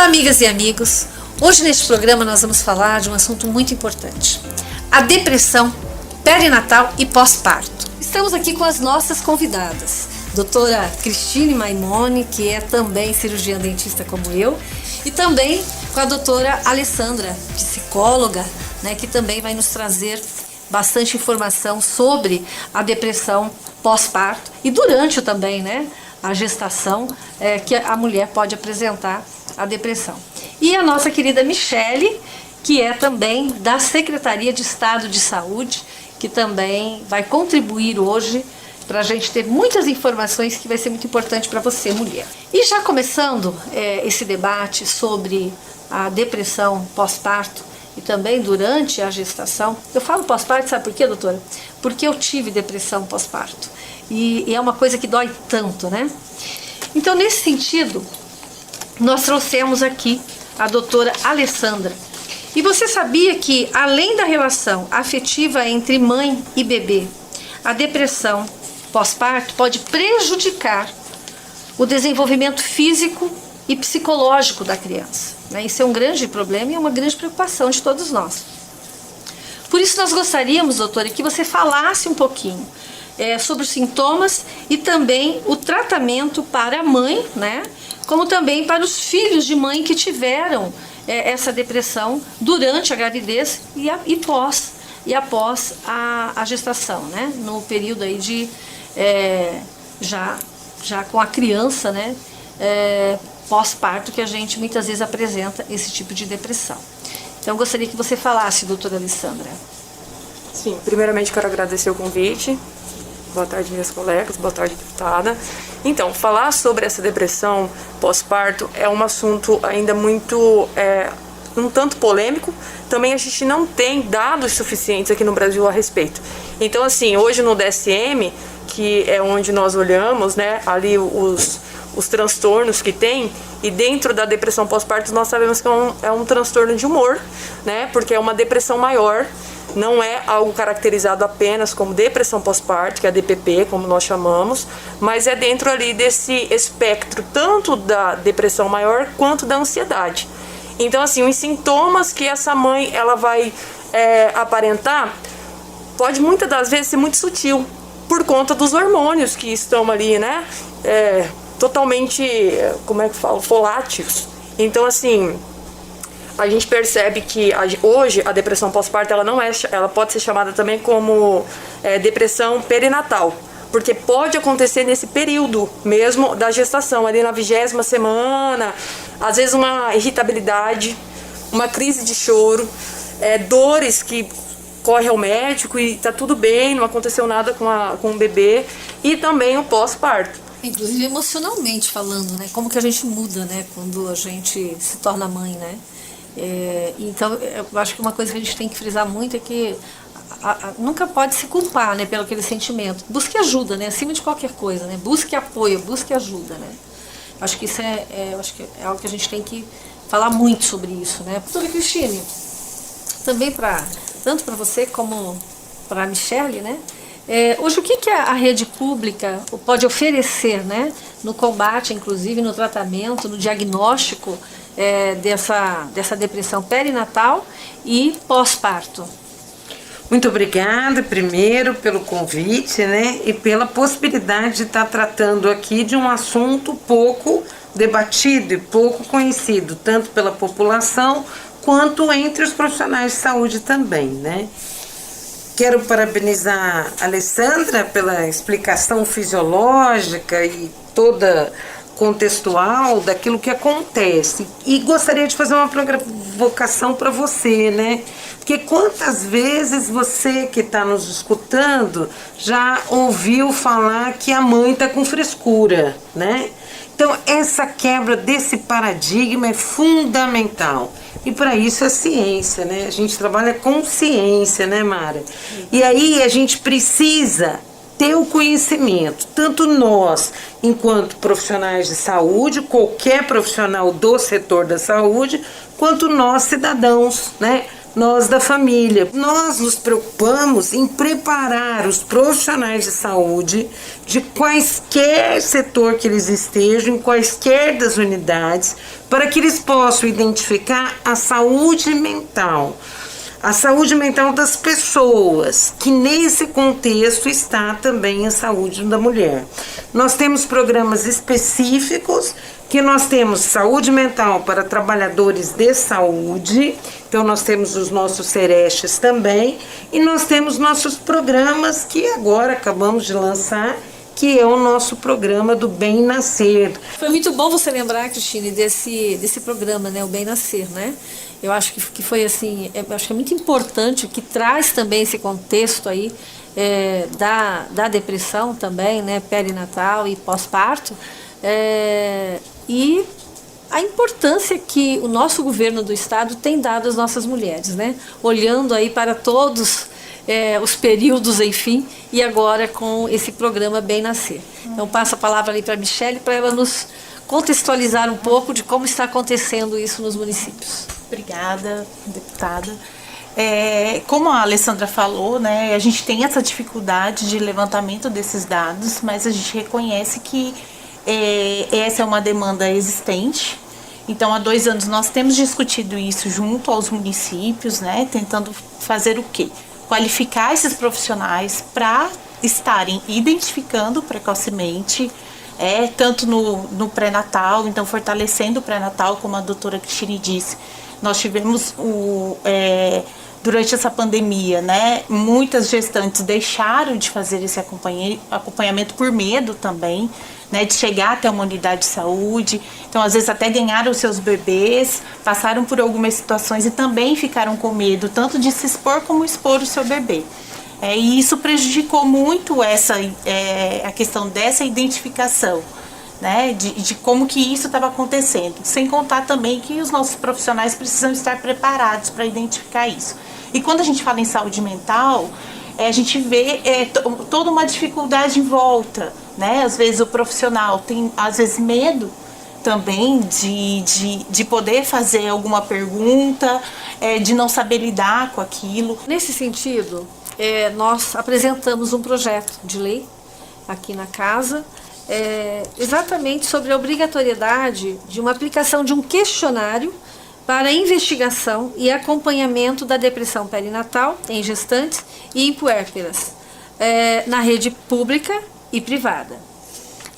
Olá, amigas e amigos. Hoje neste programa nós vamos falar de um assunto muito importante: a depressão perinatal e pós-parto. Estamos aqui com as nossas convidadas, doutora Cristine Maimone, que é também cirurgiã dentista como eu, e também com a doutora Alessandra, psicóloga, né, que também vai nos trazer bastante informação sobre a depressão pós-parto e durante também, né, a gestação, que a mulher pode apresentar a depressão. E a nossa querida Michele, que é também da Secretaria de Estado de Saúde, que também vai contribuir hoje para a gente ter muitas informações que vai ser muito importante para você, mulher. E já começando esse debate sobre a depressão pós-parto e também durante a gestação, eu falo pós-parto, sabe por quê, doutora? Porque eu tive depressão pós-parto e é uma coisa que dói tanto, né? Então, nesse sentido, nós trouxemos aqui a doutora Alessandra. E você sabia que, além da relação afetiva entre mãe e bebê, a depressão pós-parto pode prejudicar o desenvolvimento físico e psicológico da criança, né? Isso é um grande problema e é uma grande preocupação de todos nós. Por isso nós gostaríamos, doutora, que você falasse um pouquinho sobre os sintomas e também o tratamento para a mãe, né? Como também para os filhos de mãe que tiveram essa depressão durante a gravidez e após a gestação, né? No período aí de já com a criança, né? Pós-parto, que a gente muitas vezes apresenta esse tipo de depressão. Então eu gostaria que você falasse, doutora Alessandra. Sim, primeiramente quero agradecer o convite. Boa tarde, minhas colegas, boa tarde, deputada. Então, falar sobre essa depressão pós-parto é um assunto ainda muito, um tanto polêmico. Também a gente não tem dados suficientes aqui no Brasil a respeito. Então, assim, hoje no DSM, que é onde nós olhamos, né, ali os transtornos que tem, e dentro da depressão pós-parto nós sabemos que é um transtorno de humor, né, porque é uma depressão maior. Não é algo caracterizado apenas como depressão pós-parto, que é a DPP, como nós chamamos, mas é dentro ali desse espectro, tanto da depressão maior quanto da ansiedade. Então, assim, os sintomas que essa mãe ela vai aparentar pode muitas das vezes ser muito sutil, por conta dos hormônios que estão ali, né, totalmente, como é que fala, voláteis. Então, assim, a gente percebe que hoje a depressão pós-parto ela pode ser chamada também como depressão perinatal, porque pode acontecer nesse período mesmo da gestação, ali na 20ª semana, às vezes uma irritabilidade, uma crise de choro, dores que corre ao médico e tá tudo bem, não aconteceu nada com o bebê, e também o pós-parto. Inclusive emocionalmente falando, né? Como que a gente muda, né? Quando a gente se torna mãe, né? Então, eu acho que uma coisa que a gente tem que frisar muito é que nunca pode se culpar, né, pelo aquele sentimento. Busque ajuda, né, acima de qualquer coisa, né, busque apoio, busque ajuda, né. Acho que isso acho que é algo que a gente tem que falar muito sobre isso, né. Doutora Cristine, também tanto para você como para a Michele, né, hoje o que a rede pública pode oferecer, né, no combate, inclusive no tratamento, no diagnóstico dessa depressão perinatal e pós-parto? Muito obrigada, primeiro, pelo convite, né, e pela possibilidade de estar tratando aqui de um assunto pouco debatido e pouco conhecido, tanto pela população quanto entre os profissionais de saúde também, né. Quero parabenizar a Alessandra pela explicação fisiológica e toda contextual daquilo que acontece, e gostaria de fazer uma provocação para você, né? Porque quantas vezes você que está nos escutando já ouviu falar que a mãe está com frescura, né? Então essa quebra desse paradigma é fundamental, e para isso a ciência, né? A gente trabalha com ciência, né, Mara? E aí a gente precisa ter o conhecimento, tanto nós, enquanto profissionais de saúde, qualquer profissional do setor da saúde, quanto nós, cidadãos, né? nós da família. Nós nos preocupamos em preparar os profissionais de saúde de quaisquer setor que eles estejam, em quaisquer das unidades, para que eles possam identificar a saúde mental. A saúde mental das pessoas, que nesse contexto está também a saúde da mulher. Nós temos programas específicos, que nós temos saúde mental para trabalhadores de saúde, então nós temos os nossos Serestes também, e nós temos nossos programas que agora acabamos de lançar, que é o nosso programa do Bem Nascer. Foi muito bom você lembrar, Cristine, desse programa, né, o Bem Nascer, né? Eu acho que foi assim, eu acho que é muito importante, que traz também esse contexto aí da depressão também, né, perinatal e pós-parto, e a importância que o nosso governo do estado tem dado às nossas mulheres, né? Olhando aí para todos os períodos, enfim, e agora com esse programa Bem Nascer. Então passo a palavra ali para a Michele, para ela nos contextualizar um pouco de como está acontecendo isso nos municípios. Obrigada, deputada. Como a Alessandra falou, né, a gente tem essa dificuldade de levantamento desses dados, mas a gente reconhece que essa é uma demanda existente. Então, há 2 anos nós temos discutido isso junto aos municípios, né, tentando fazer o quê? Qualificar esses profissionais para estarem identificando precocemente, tanto no pré-natal, então fortalecendo o pré-natal, como a doutora Cristine disse. Nós tivemos durante essa pandemia, né, muitas gestantes deixaram de fazer esse acompanhamento por medo também, né, de chegar até uma unidade de saúde. Então, às vezes, até ganharam seus bebês, passaram por algumas situações e também ficaram com medo, tanto de se expor como expor o seu bebê. E isso prejudicou muito a questão dessa identificação, né, de como que isso estava acontecendo. Sem contar também que os nossos profissionais precisam estar preparados para identificar isso. E quando a gente fala em saúde mental, a gente vê toda uma dificuldade em volta, né? Às vezes o profissional tem, às vezes, medo também de poder fazer alguma pergunta, de não saber lidar com aquilo. Nesse sentido, nós apresentamos um projeto de lei aqui na casa, exatamente sobre a obrigatoriedade de uma aplicação de um questionário para investigação e acompanhamento da depressão perinatal em gestantes e em puérperas, na rede pública e privada.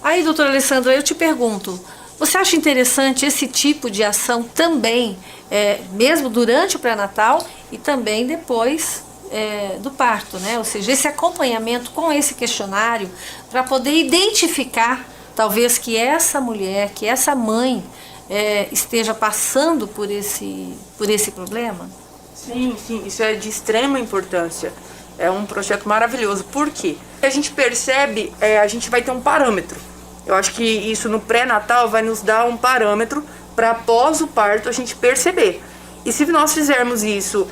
Aí, doutora Alessandra, eu te pergunto, você acha interessante esse tipo de ação também, mesmo durante o pré-natal e também depois do parto, né? Ou seja, esse acompanhamento com esse questionário para poder identificar, talvez, que essa mulher, que essa mãe esteja passando por esse problema? Sim, isso é de extrema importância. É um projeto maravilhoso. Por quê? A gente percebe, a gente vai ter um parâmetro. Eu acho que isso no pré-natal vai nos dar um parâmetro para após o parto a gente perceber. E se nós fizermos isso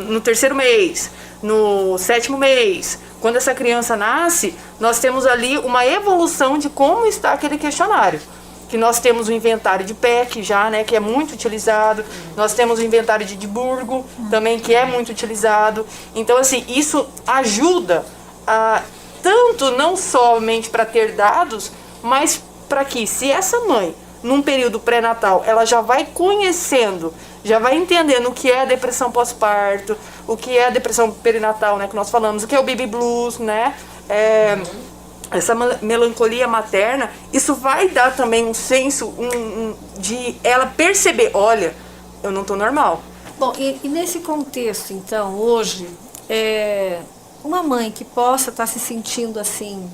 no 3º mês, no 7º mês, quando essa criança nasce, nós temos ali uma evolução de como está aquele questionário. Que nós temos o inventário de PEC já, né, que é muito utilizado. Nós temos o inventário de Edimburgo também, que é muito utilizado. Então, assim, isso ajuda tanto não somente para ter dados, mas para que, se essa mãe, num período pré-natal, ela já vai conhecendo, já vai entendendo o que é a depressão pós-parto, o que é a depressão perinatal, né, que nós falamos, o que é o baby blues, né, essa melancolia materna, isso vai dar também um senso de ela perceber, olha, eu não estou normal. Bom, e nesse contexto, então, hoje, uma mãe que possa estar se sentindo assim,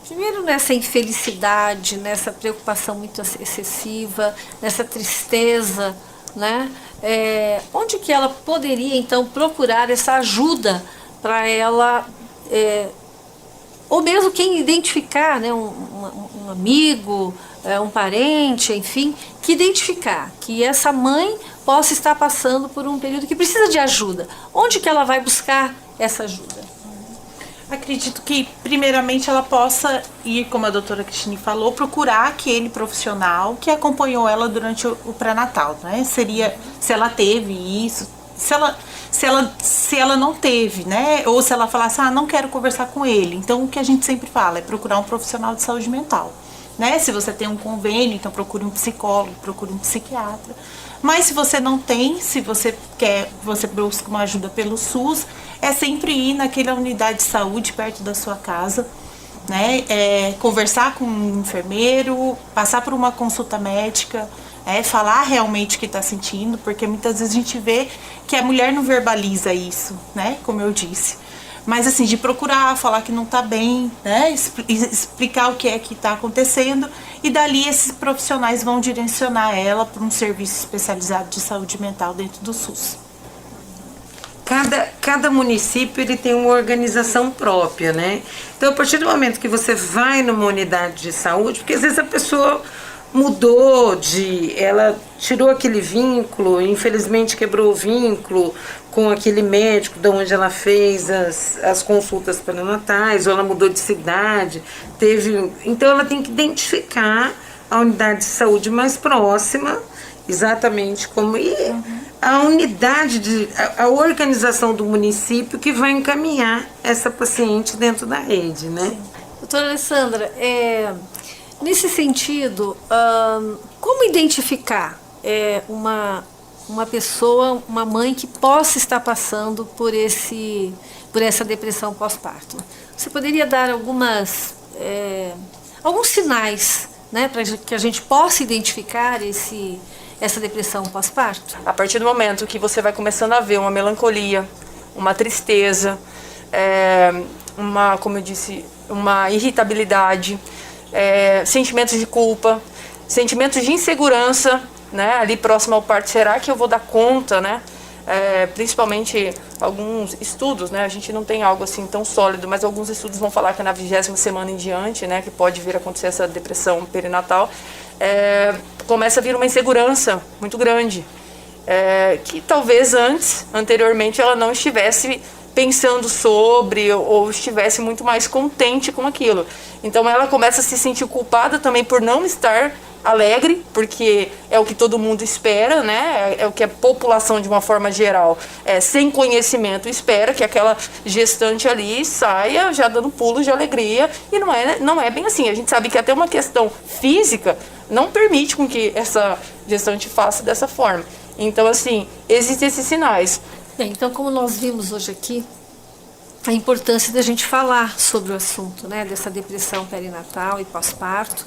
primeiro nessa infelicidade, nessa preocupação muito excessiva, nessa tristeza, né? Onde que ela poderia, então, procurar essa ajuda para ela... ou mesmo quem identificar, né, um amigo, um parente, enfim, que identificar que essa mãe possa estar passando por um período que precisa de ajuda. Onde que ela vai buscar essa ajuda? Acredito que, primeiramente, ela possa ir, como a doutora Cristine falou, procurar aquele profissional que acompanhou ela durante o pré-natal, né? Seria, se ela teve isso, se ela não teve, né? Ou se ela falasse, não quero conversar com ele. Então, o que a gente sempre fala é procurar um profissional de saúde mental, né? Se você tem um convênio, então procure um psicólogo, procure um psiquiatra. Mas se você não tem, se você quer, você busca uma ajuda pelo SUS, é sempre ir naquela unidade de saúde perto da sua casa, né? Conversar com um enfermeiro, passar por uma consulta médica, falar realmente o que está sentindo, porque muitas vezes a gente vê que a mulher não verbaliza isso, né? Como eu disse. Mas assim, de procurar, falar que não está bem, né? Explicar o que é que está acontecendo, e dali esses profissionais vão direcionar ela para um serviço especializado de saúde mental dentro do SUS. Cada município ele tem uma organização própria, né? Então, a partir do momento que você vai numa unidade de saúde, porque às vezes a pessoa mudou ela tirou aquele vínculo, infelizmente quebrou o vínculo com aquele médico de onde ela fez as consultas pré-natais, ou ela mudou de cidade, então ela tem que identificar a unidade de saúde mais próxima, exatamente como a unidade a organização do município que vai encaminhar essa paciente dentro da rede, né? Doutora Alessandra, nesse sentido, como identificar uma pessoa, uma mãe que possa estar passando por essa depressão pós-parto? Você poderia dar alguns sinais, né, para que a gente possa identificar essa depressão pós-parto? A partir do momento que você vai começando a ver uma melancolia, uma tristeza, como eu disse, uma irritabilidade, sentimentos de culpa, sentimentos de insegurança, né, ali próximo ao parto, será que eu vou dar conta, né? Principalmente alguns estudos, né, a gente não tem algo assim tão sólido, mas alguns estudos vão falar que é na 20ª semana em diante, né, que pode vir a acontecer essa depressão perinatal, começa a vir uma insegurança muito grande, que talvez anteriormente ela não estivesse pensando sobre ou estivesse muito mais contente com aquilo. Então ela começa a se sentir culpada também por não estar alegre, porque é o que todo mundo espera, né? É o que a população de uma forma geral, sem conhecimento, espera que aquela gestante ali saia já dando pulos de alegria, e não é bem assim. A gente sabe que até uma questão física não permite com que essa gestante faça dessa forma. Então, assim, existem esses sinais. Bem, então, como nós vimos hoje aqui, a importância da gente falar sobre o assunto, né, dessa depressão perinatal e pós-parto,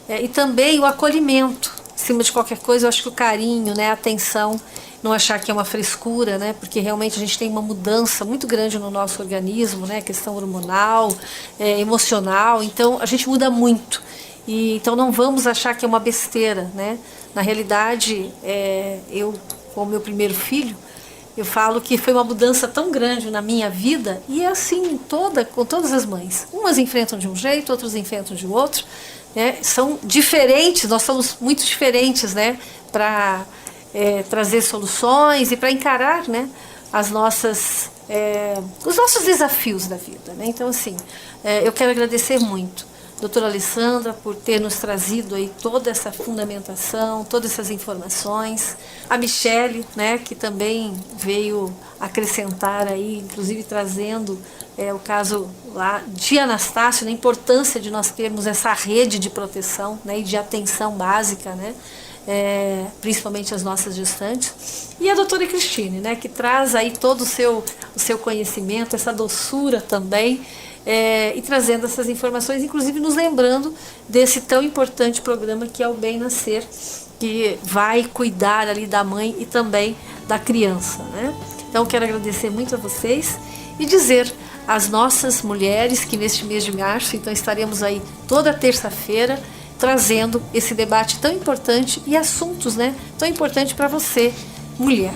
e também o acolhimento. Acima de qualquer coisa, eu acho que o carinho, né, a atenção, não achar que é uma frescura, né, porque realmente a gente tem uma mudança muito grande no nosso organismo, né, questão hormonal, emocional, então a gente muda muito. E então não vamos achar que é uma besteira, né? Na realidade, eu, com o meu primeiro filho, eu falo que foi uma mudança tão grande na minha vida, e é assim com todas as mães. Umas enfrentam de um jeito, outras enfrentam de outro, né? São diferentes, nós somos muito diferentes, né? Para trazer soluções e para encarar, né? Os nossos desafios da vida, né? Então, assim, eu quero agradecer muito doutora Alessandra por ter nos trazido aí toda essa fundamentação, todas essas informações. A Michele, né, que também veio acrescentar aí, inclusive trazendo o caso lá de Anastácio, né, a importância de nós termos essa rede de proteção, né, e de atenção básica, né, principalmente as nossas gestantes. E a doutora Cristine, né, que traz aí todo o seu conhecimento, essa doçura também, e trazendo essas informações, inclusive nos lembrando desse tão importante programa que é o Bem Nascer, que vai cuidar ali da mãe e também da criança, né? Então quero agradecer muito a vocês e dizer às nossas mulheres que neste mês de março, então estaremos aí toda terça-feira trazendo esse debate tão importante e assuntos, né, tão importante para você, mulher.